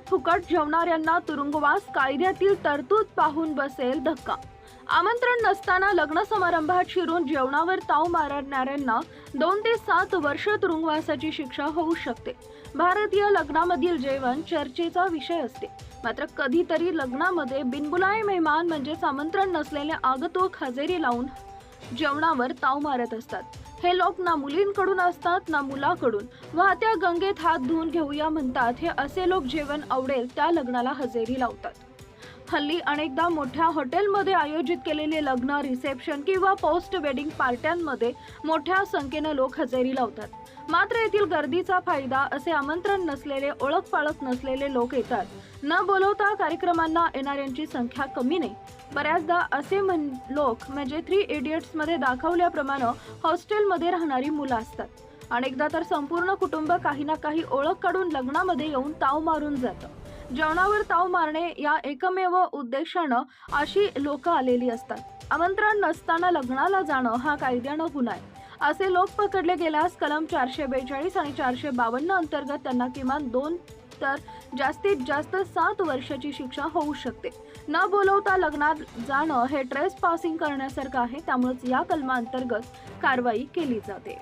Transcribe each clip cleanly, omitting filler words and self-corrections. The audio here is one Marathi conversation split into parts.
लग्नात फुकट जेवणाऱ्यांना तुरुंगवास, कायद्यातील तरतूद पाहून बसेल धक्का। आमंत्रण नसताना लग्न समारंभात शिरून जेवणावर ताव मारणाऱ्यांना 2 ते 7 वर्ष तुरुंगवासाची शिक्षा होऊ शकते। भारतीय लग्नामधील जेवण चर्चेचा विषय असते, मात्र कधीतरी लग्नामध्ये बिनबुलाये मेहमान म्हणजेच आमंत्रण नसलेले आगतूक हजेरी लावून जेवणावर ताव मारत असतात। हे लोक ना मुलींकडून असतात ना मुलाकडून। वाहत्या गंगेत हात धुवून घेऊया म्हणतात, हे असे लोक जेवण आवडेल त्या लग्नाला हजेरी लावतात। हल्ली अनेकदा मोठ्या हॉटेलमध्ये आयोजित केलेले लग्न, रिसेप्शन किंवा पोस्ट वेडिंग पार्ट्यांमध्ये मोठ्या संख्येने लोक हजेरी लावतात। मात्र येथील गर्दीचा फायदा असे आमंत्रण नसलेले, ओळख पाळख नसलेले लोक येतात। न बोलवता कार्यक्रमांना येणाऱ्यांची संख्या कमी नाही। बऱ्याचदा असे लोक म्हणजे 3 इडियट्स मध्ये दाखवल्याप्रमाणे हॉस्टेलमध्ये राहणारी मुलं असतात। अनेकदा तर संपूर्ण कुटुंब काही ना काही ओळख काढून लग्नामध्ये येऊन ताव मारून जातं। जेवणावर ताव मारणे या एकमेव उद्देशानं अशी लोक आलेली असतात। आमंत्रण नसताना लग्नाला जाणं हा कायद्यानं गुन्हा आहे। असे लोक पकडले गेल्यास कलम 442 आणि 452 अंतर्गत त्यांना किमान 2 तर जास्तीत जास्त 7 वर्षाची शिक्षा होऊ शकते। न बोलवता लग्नात जाणं हे ट्रेस पासिंग करण्यासारखं आहे, त्यामुळे या कलमांतर्गत कारवाई केली जाते।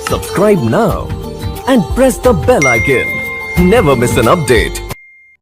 Subscribe now and press the bell icon. Never miss an update.